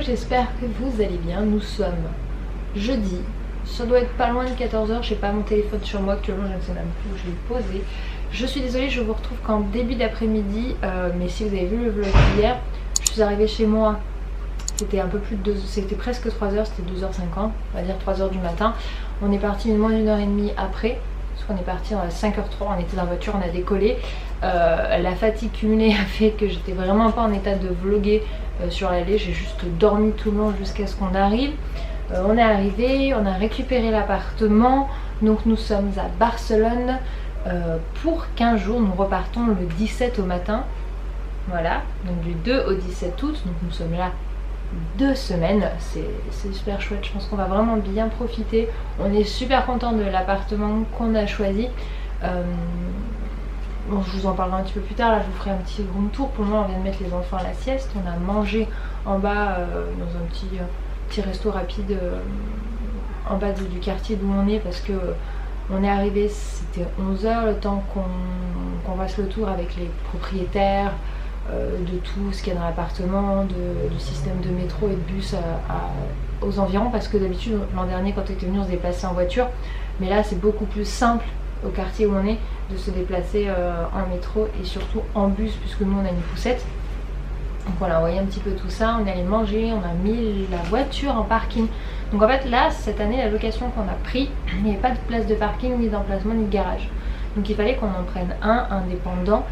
j'espère que vous allez bien. Nous sommes jeudi, ça doit être pas loin de 14 h. J'ai pas mon téléphone sur moi actuellement, je ne sais même plus où je l'ai posé. Je suis désolée, je vous retrouve qu'en début d'après-midi, mais si vous avez vu le vlog d'hier, je suis arrivée chez moi. C'était un peu plus de 2, c'était presque 3 h, c'était 2h50, on va dire 3 h du matin. On est parti moins d'une heure et demie après, parce qu'on est parti à 5h03, on était dans la voiture, on a décollé. La fatigue cumulée a fait que j'étais vraiment pas en état de vlogger sur l'allée, j'ai juste dormi tout le long jusqu'à ce qu'on arrive. On est arrivé, on a récupéré l'appartement, donc nous sommes à Barcelone pour 15 jours, nous repartons le 17 au matin. Voilà, donc du 2 au 17 août, donc nous sommes là 2 semaines, c'est super chouette, je pense qu'on va vraiment bien profiter. On est super content de l'appartement qu'on a choisi. Bon, je vous en parlerai un petit peu plus tard, là je vous ferai un petit room tour. Pour le moment on vient de mettre les enfants à la sieste, on a mangé en bas dans un petit resto rapide en bas du quartier d'où on est, parce que on est arrivé, c'était 11 h, le temps qu'on fasse le tour avec les propriétaires, de tout ce qu'il y a dans l'appartement, du système de métro et de bus aux environs, parce que d'habitude l'an dernier quand on était venu on se déplaçait en voiture, mais là c'est beaucoup plus simple au quartier où on est de se déplacer en métro et surtout en bus, puisque nous on a une poussette. Donc voilà, on voyait un petit peu tout ça, on est allé manger, on a mis la voiture en parking. Donc en fait là, cette année, la location qu'on a pris, il n'y avait pas de place de parking, ni d'emplacement, ni de garage. Donc il fallait qu'on en prenne un indépendant.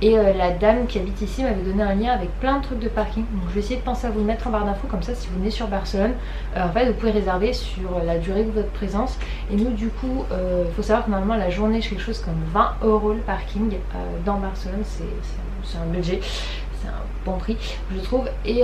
Et la dame qui habite ici m'avait donné un lien avec plein de trucs de parking. Donc je vais essayer de penser à vous le mettre en barre d'infos, comme ça si vous venez sur Barcelone, en fait vous pouvez réserver sur la durée de votre présence. Et nous du coup, il faut savoir que normalement la journée c'est quelque chose comme 20 € le parking. Dans Barcelone c'est un budget. C'est un bon prix je trouve, et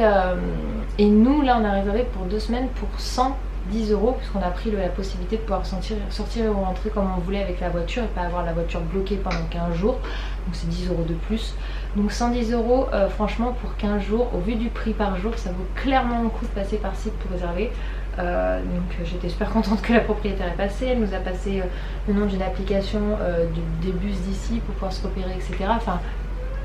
nous là on a réservé pour 2 semaines pour 110 € puisqu'on a pris la possibilité de pouvoir sortir et rentrer comme on voulait avec la voiture et pas avoir la voiture bloquée pendant 15 jours, donc c'est 10 € de plus. Donc 110 €, franchement pour 15 jours au vu du prix par jour ça vaut clairement le coup de passer par site pour réserver. Donc j'étais super contente que la propriétaire est passée, elle nous a passé le nom d'une application des bus d'ici pour pouvoir se repérer, etc. Enfin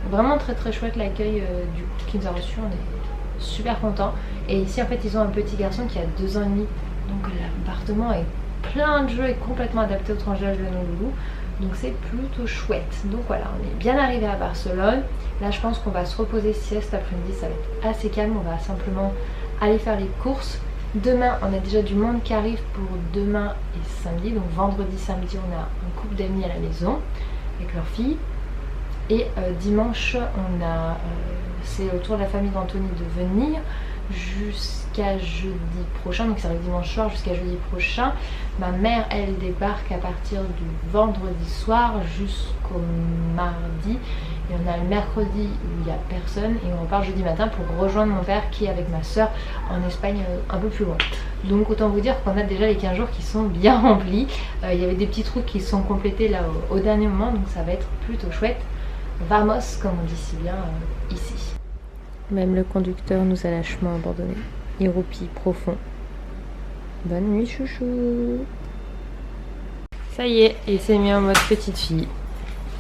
vraiment très très chouette l'accueil du couple qui nous a reçus, on est super contents. Et ici en fait ils ont un petit garçon qui a 2 ans et demi, donc l'appartement est plein de jeux et complètement adapté au tranche d'âge de nos loulous, donc c'est plutôt chouette. Donc voilà, on est bien arrivé à Barcelone. Là je pense qu'on va se reposer cet après-midi, ça va être assez calme, on va simplement aller faire les courses. Demain on a déjà du monde qui arrive pour demain et samedi, donc vendredi samedi on a un couple d'amis à la maison avec leur fille. Et dimanche, c'est au tour de la famille d'Anthony de venir jusqu'à jeudi prochain. Donc ça arrive dimanche soir jusqu'à jeudi prochain. Ma mère, elle débarque à partir du vendredi soir jusqu'au mardi. Et on a le mercredi où il n'y a personne. Et on repart jeudi matin pour rejoindre mon père qui est avec ma soeur en Espagne un peu plus loin. Donc autant vous dire qu'on a déjà les 15 jours qui sont bien remplis. Il y avait des petits trucs qui sont complétés là au dernier moment. Donc ça va être plutôt chouette. Vamos, comme on dit si bien ici. Même le conducteur nous a lâchement abandonnés. Il roupille profond. Bonne nuit chouchou. Ça y est, il s'est mis en mode petite fille.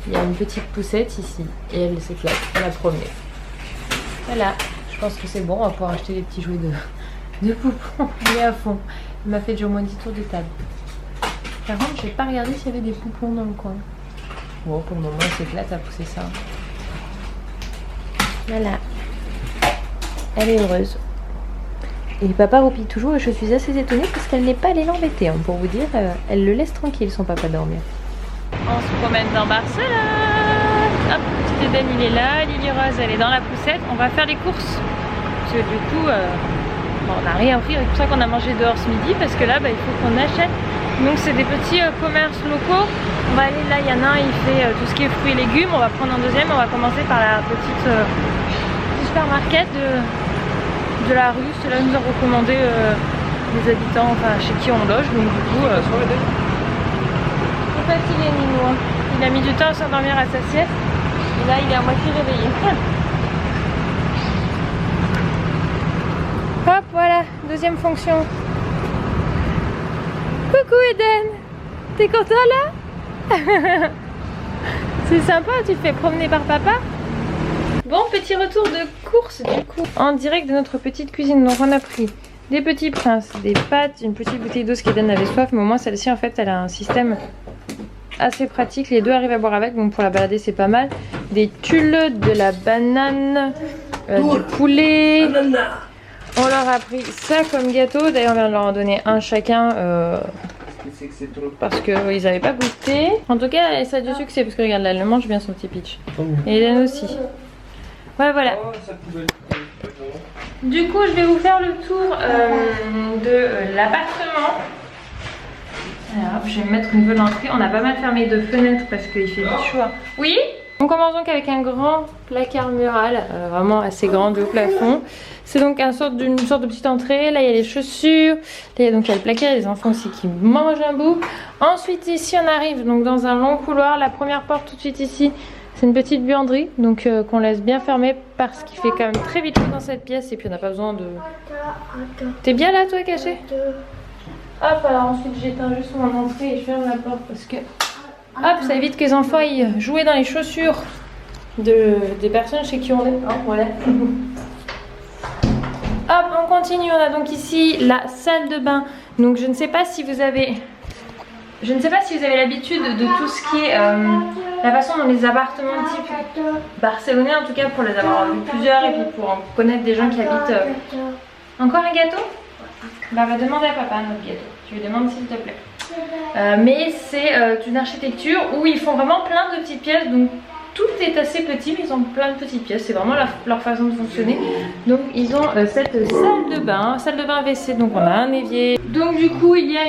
Il y a une petite poussette ici et elle s'éclate, elle a promis. Voilà, je pense que c'est bon, on va pouvoir acheter les petits jouets de poupons. Il est à fond. Il m'a fait déjà au moins 10 tours de table. Par contre, j'ai pas regardé s'il y avait des poupons dans le coin. Bon, pour le moment, elle s'éclate à pousser ça. Voilà. Elle est heureuse. Et papa roupille toujours et je suis assez étonnée parce qu'elle n'est pas allée l'embêter. Hein, pour vous dire, elle le laisse tranquille, son papa dormir. On se promène dans Barcelone. Hop, petit Eden, il est là. Lily Rose, elle est dans la poussette. On va faire les courses. Parce que du coup, bon, on n'a rien pris. C'est pour ça qu'on a mangé dehors ce midi. Parce que là, il faut qu'on achète. Donc c'est des petits commerces locaux. On va aller là, il y en a un, il fait tout ce qui est fruits et légumes. On va prendre un deuxième, on va commencer par la petite supermarket de la rue. C'est là que nous a recommandé les habitants, enfin chez qui on loge. Donc du coup, c'est fatigué Ninou, hein. Il a mis du temps à s'endormir à sa sieste. Et là il est à moitié réveillé. Hop, voilà, deuxième fonction. Coucou Eden, t'es content là? C'est sympa, tu te fais promener par papa? Bon, petit retour de course du coup, en direct de notre petite cuisine. Donc on a pris des petits princes, des pâtes, une petite bouteille d'eau, ce qui donne avait soif. Mais au moins celle-ci en fait elle a un système assez pratique. Les deux arrivent à boire avec, donc pour la balader c'est pas mal. Des tulles, de la banane, du poulet. On leur a pris ça comme gâteau. D'ailleurs on vient de leur en donner un chacun. Parce qu'ils n'avaient pas goûté. En tout cas, ça a du succès parce que regarde là, elle mange bien son petit pitch. Et Hélène aussi. Ouais, voilà. Du coup, je vais vous faire le tour de l'appartement. Alors, je vais me mettre une bonne entrée. On a pas mal fermé de fenêtres parce qu'il fait vite chaud. Oui. On commence donc avec un grand placard mural, vraiment assez grand de haut plafond. C'est donc une sorte de petite entrée. Là il y a les chaussures, là il y a donc le placard, il y a les enfants aussi qui mangent un bout. Ensuite ici on arrive donc dans un long couloir. La première porte tout de suite ici, c'est une petite buanderie donc qu'on laisse bien fermer parce qu'il fait quand même très vite chaud dans cette pièce et puis on n'a pas besoin de... T'es bien là toi caché? Hop, alors ensuite j'éteins juste mon entrée et je ferme la porte parce que... Hop, ça évite que les enfants aillent jouer dans les chaussures des personnes chez qui on est. Oh, voilà. Hop, on continue. On a donc ici la salle de bain. Donc je ne sais pas si vous avez l'habitude de tout ce qui est la façon dont les appartements type barcelonais, en tout cas pour les avoir vu plusieurs et puis pour en connaître des gens qui habitent. Encore un gâteau? Bah va demander à papa notre gâteau. Tu lui demandes s'il te plaît. Mais c'est une architecture où ils font vraiment plein de petites pièces, donc tout est assez petit mais ils ont plein de petites pièces, c'est vraiment leur façon de fonctionner. Donc ils ont cette salle de bain WC, donc on a un évier. Donc du coup il y a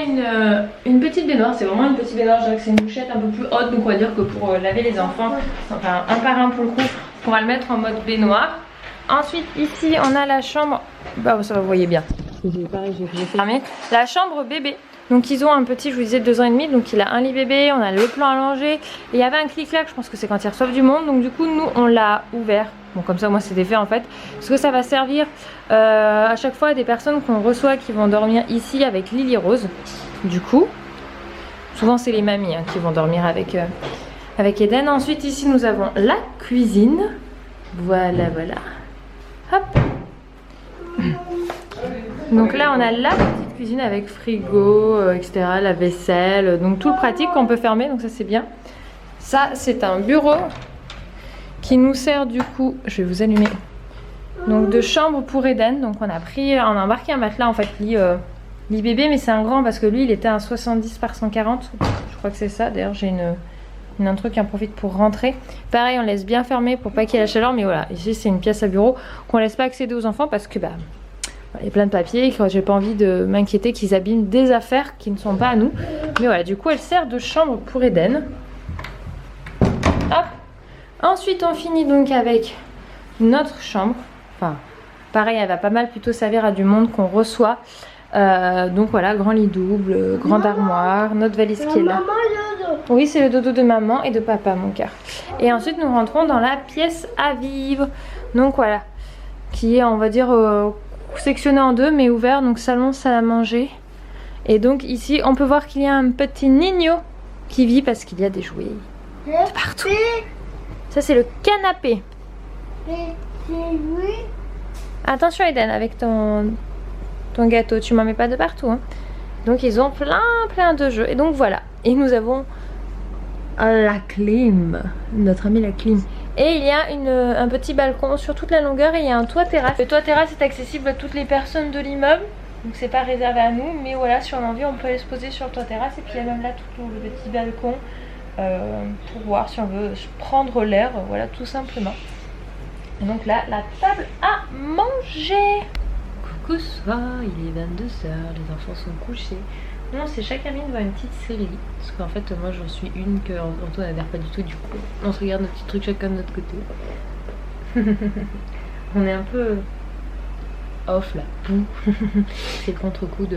une petite baignoire, c'est vraiment une petite baignoire, je dirais que c'est une douchette un peu plus haute, donc on va dire que pour laver les enfants, enfin un par un pour le coup, on pourra le mettre en mode baignoire. Ensuite ici on a la chambre, bah ça vous voyez bien, pareil j'ai fermé, la chambre bébé. Donc ils ont un petit, je vous disais 2 ans et demi, donc il a un lit bébé, on a le plan allongé. Et il y avait un clic-clac, je pense que c'est quand ils reçoivent du monde. Donc du coup nous on l'a ouvert. Bon comme ça moi c'était fait en fait. Parce que ça va servir à chaque fois à des personnes qu'on reçoit qui vont dormir ici avec Lily Rose. Du coup, souvent c'est les mamies hein, qui vont dormir avec Eden. Ensuite ici nous avons la cuisine. Voilà. Hop. Donc là on a la petite cuisine avec frigo, etc. La vaisselle, donc tout le pratique qu'on peut fermer, donc ça c'est bien. Ça c'est un bureau qui nous sert du coup, je vais vous allumer, donc de chambre pour Eden. Donc on a embarqué un matelas en fait, lit bébé, mais c'est un grand parce que lui il était à 70 par 140, je crois que c'est ça. D'ailleurs j'ai un truc qui en profite pour rentrer. Pareil on laisse bien fermer pour pas qu'il y ait la chaleur, mais voilà, ici c'est une pièce à bureau qu'on laisse pas accéder aux enfants parce que bah il y a plein de papiers et que j'ai pas envie de m'inquiéter qu'ils abîment des affaires qui ne sont pas à nous. Mais voilà, du coup elle sert de chambre pour Eden. Hop. Ensuite on finit donc avec notre chambre. Enfin pareil, elle va pas mal plutôt servir à du monde qu'on reçoit. Donc voilà, grand lit double, grande armoire, notre valise qui est là. Oui, c'est le dodo de maman et de papa mon cœur. Et ensuite nous rentrons dans la pièce à vivre. Donc voilà, qui est on va dire sectionné en deux mais ouvert, donc salon, salle à manger. Et donc ici on peut voir qu'il y a un petit Nino qui vit parce qu'il y a des jouets de partout. Ça c'est le canapé. Attention Eden avec ton gâteau, tu m'en mets pas de partout hein. Donc ils ont plein de jeux. Et donc voilà, et nous avons la clim, notre amie la clim. Et il y a un petit balcon sur toute la longueur et il y a un toit terrasse. Le toit terrasse est accessible à toutes les personnes de l'immeuble. Donc c'est pas réservé à nous, mais voilà, si on a envie on peut aller se poser sur le toit terrasse. Et puis il y a même là tout le petit balcon pour voir si on veut prendre l'air, voilà tout simplement. Et donc là, la table à manger. Coucou soir, il est 22h, les enfants sont couchés. Non, c'est chacun mis devant une petite série. Parce qu'en fait, moi j'en suis une que Antoine n'adhère pas du tout. Du coup, on se regarde nos petits trucs chacun de notre côté. On est un peu off là. C'est le contre-coup du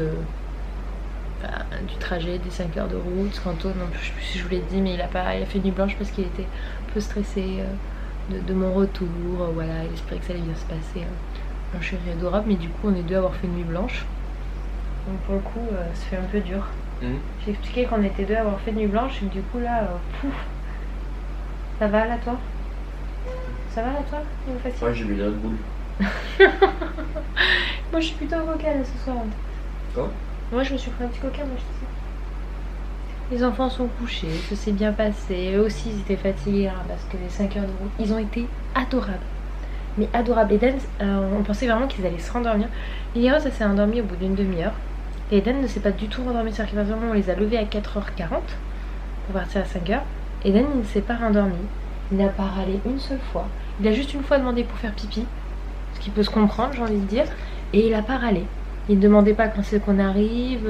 trajet des 5 heures de route. Parce qu'Antoine, je sais plus si je vous l'ai dit, mais il a fait nuit blanche parce qu'il était un peu stressé de mon retour. Voilà, il espérait que ça allait bien se passer. Un chéri adorable, mais du coup, on est deux à avoir fait nuit blanche. Donc pour le coup, ça fait un peu dur. J'ai expliqué qu'on était deux à avoir fait nuit blanche et du coup là, pouf. Ça va là toi? Ça va là toi? Niveau fatigue? Ouais, j'ai bu de Red Bull. Moi je suis plutôt coca là ce soir. Quoi? Moi je me suis pris un petit coca, moi je te dis. Les enfants sont couchés, ça s'est bien passé. Eux aussi ils étaient fatigués hein, parce que les 5 heures de route, ils ont été adorables. Mais adorables. Eden, on pensait vraiment qu'ils allaient se rendormir. Lily Rose, ça s'est endormi au bout d'une demi-heure. Et Eden ne s'est pas du tout rendormi. C'est-à-dire qu'à on les a levés à 4h40 pour partir à 5h. Eden, il ne s'est pas rendormi. Il n'a pas râlé une seule fois. Il a juste une fois demandé pour faire pipi. Ce qui peut se comprendre, j'ai envie de dire. Et il n'a pas râlé. Il ne demandait pas quand c'est qu'on arrive.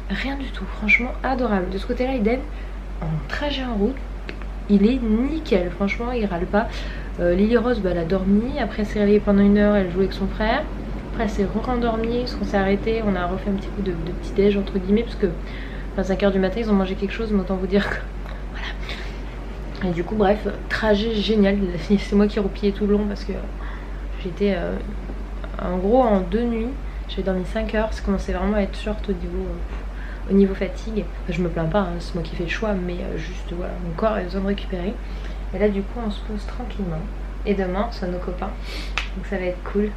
Rien du tout. Franchement, adorable. De ce côté-là, Eden, en trajet en route, il est nickel. Franchement, il râle pas. Lily Rose, elle a dormi. Après, elle s'est réveillée pendant 1 heure. Elle jouait avec son frère. Après, elle s'est rendormie. Parce qu'on s'est arrêté. On a refait un petit coup de petit déj, entre guillemets. Parce que à 5h du matin, ils ont mangé quelque chose. Mais autant vous dire que. Voilà. Et du coup, bref, trajet génial. C'est moi qui roupillais tout le long. Parce que j'étais en gros en 2 nuits. J'ai dormi 5 heures. Ça commençait vraiment à être short au niveau fatigue. Enfin, je me plains pas, hein, c'est moi qui fais le choix. Mais juste, voilà, mon corps a besoin de récupérer. Et là du coup on se pose tranquillement. Et demain on soit nos copains. Donc ça va être cool.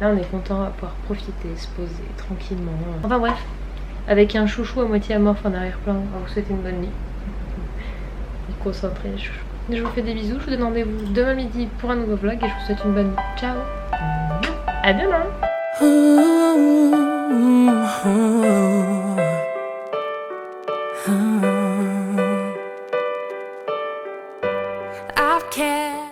Là on est content à pouvoir profiter, se poser tranquillement. Enfin bref, avec un chouchou à moitié amorphe en arrière-plan, on va vous souhaiter une bonne nuit. Concentrez les chouchous. Je vous fais des bisous, je vous donne rendez-vous demain midi pour un nouveau vlog et je vous souhaite une bonne nuit. Ciao. À demain.